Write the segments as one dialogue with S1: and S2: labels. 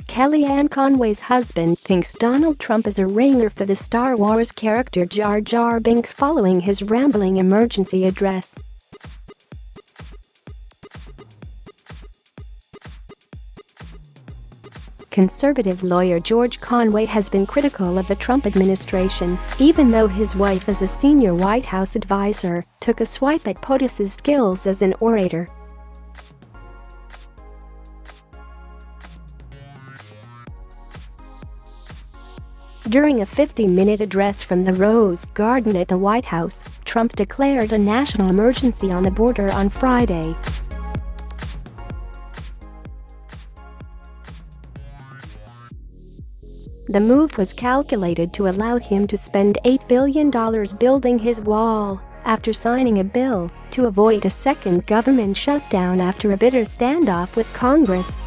S1: Kellyanne Conway's husband thinks Donald Trump is a ringer for the Star Wars character Jar Jar Binks following his rambling emergency address. Conservative lawyer George Conway has been critical of the Trump administration, even though his wife, as a senior White House advisor, took a swipe at POTUS's skills as an orator. During a 50-minute address from the Rose Garden at the White House, Trump declared a national emergency on the border on Friday. The move was calculated to allow him to spend $8 billion building his wall, after signing a bill to avoid a second government shutdown after a bitter standoff with Congress.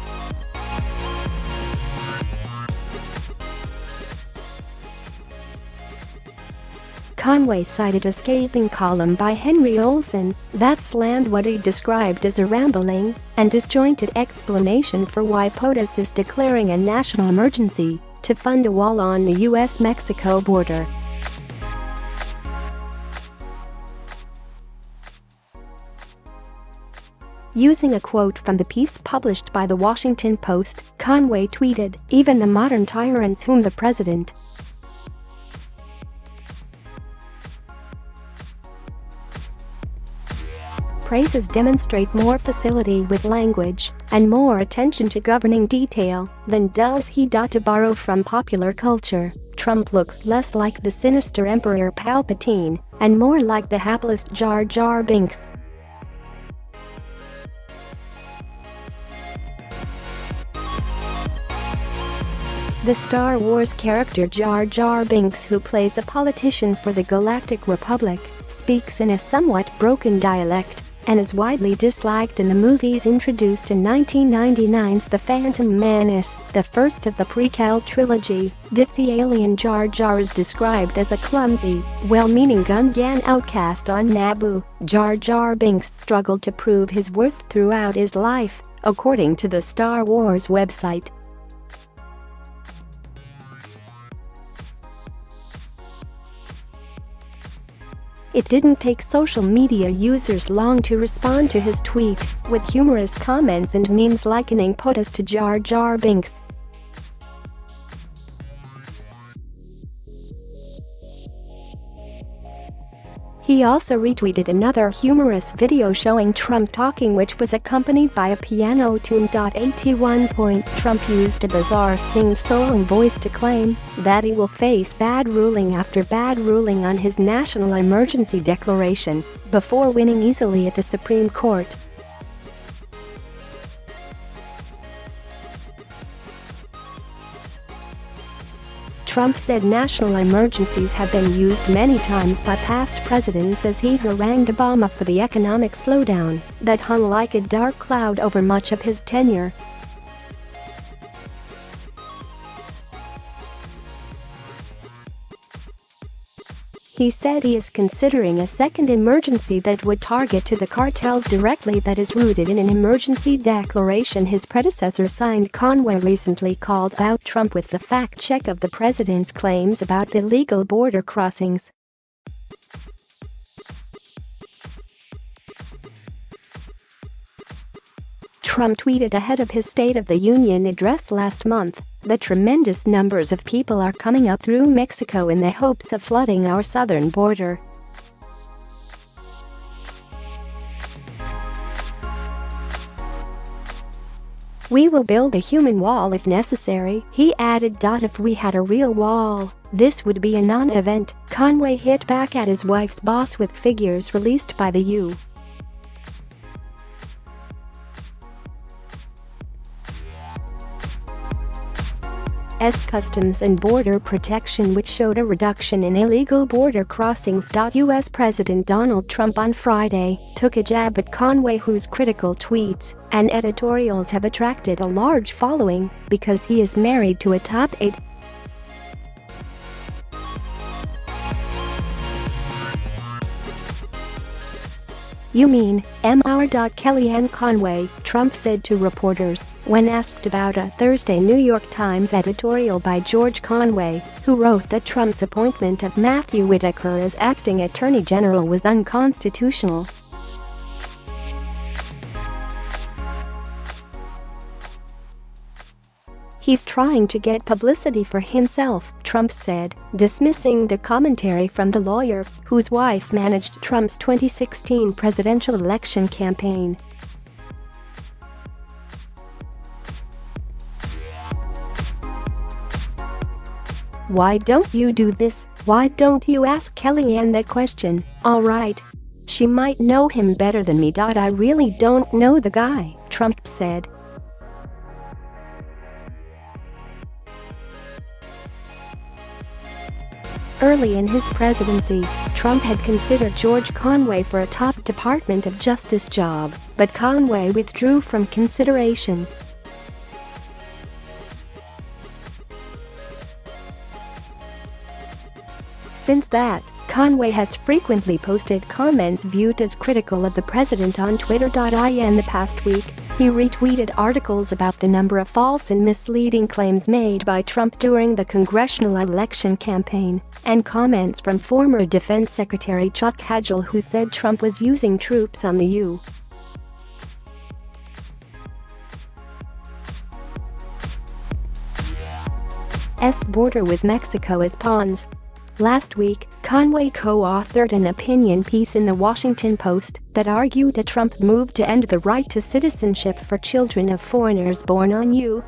S1: Conway cited a scathing column by Henry Olsen that slammed what he described as a rambling and disjointed explanation for why POTUS is declaring a national emergency to fund a wall on the U.S.-Mexico border. Using a quote from the piece published by The Washington Post, Conway tweeted, "Even the modern tyrants whom the president praises demonstrate more facility with language and more attention to governing detail than does he. To borrow from popular culture, Trump looks less like the sinister Emperor Palpatine and more like the hapless Jar Jar Binks." The Star Wars character Jar Jar Binks, who plays a politician for the Galactic Republic, speaks in a somewhat broken dialect and is widely disliked in the movies introduced in 1999's The Phantom Menace, the first of the prequel trilogy. Ditzy alien Jar Jar is described as a clumsy, well-meaning Gungan outcast on Naboo. Jar Jar Binks struggled to prove his worth throughout his life, according to the Star Wars website. It didn't take social media users long to respond to his tweet, with humorous comments and memes likening POTUS to Jar Jar Binks. He also retweeted another humorous video showing Trump talking, which was accompanied by a piano tune. At one point, Trump used a bizarre sing-song voice to claim that he will face bad ruling after bad ruling on his national emergency declaration, before winning easily at the Supreme Court. Trump said national emergencies have been used many times by past presidents as he harangued Obama for the economic slowdown that hung like a dark cloud over much of his tenure. He said he is considering a second emergency that would target to the cartels directly, that is rooted in an emergency declaration his predecessor signed. Conway recently called out Trump with the fact check of the president's claims about illegal border crossings. Trump tweeted ahead of his State of the Union address last month that tremendous numbers of people are coming up through Mexico in the hopes of flooding our southern border. "We will build a human wall if necessary," he added. "If we had a real wall, this would be a non-event." Conway hit back at his wife's boss with figures released by the U.S. Customs and Border Protection, which showed a reduction in illegal border crossings. U.S. President Donald Trump on Friday took a jab at Conway, whose critical tweets and editorials have attracted a large following because he is married to a top 8 "You mean, Mr. Kellyanne Conway," Trump said to reporters when asked about a Thursday New York Times editorial by George Conway, who wrote that Trump's appointment of Matthew Whitaker as acting attorney general was unconstitutional. "He's trying to get publicity for himself," Trump said, dismissing the commentary from the lawyer whose wife managed Trump's 2016 presidential election campaign. "Why don't you do this? Why don't you ask Kellyanne that question? All right. She might know him better than me. I really don't know the guy," Trump said. Early in his presidency, Trump had considered George Conway for a top Department of Justice job, but Conway withdrew from consideration. Since that, Conway has frequently posted comments viewed as critical of the president on Twitter. In the past week, he retweeted articles about the number of false and misleading claims made by Trump during the congressional election campaign, and comments from former Defense Secretary Chuck Hagel, who said Trump was using troops on the U.S. border with Mexico as pawns. Last week, Conway co-authored an opinion piece in The Washington Post that argued a Trump move to end the right to citizenship for children of foreigners born on U.S.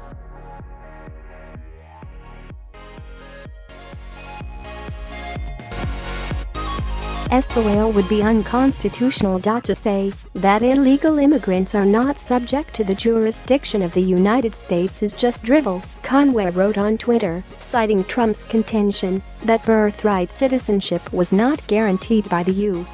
S1: soil would be unconstitutional. To say that illegal immigrants are not subject to the jurisdiction of the United States is just drivel, Conway wrote on Twitter, citing Trump's contention that birthright citizenship was not guaranteed by the U.S.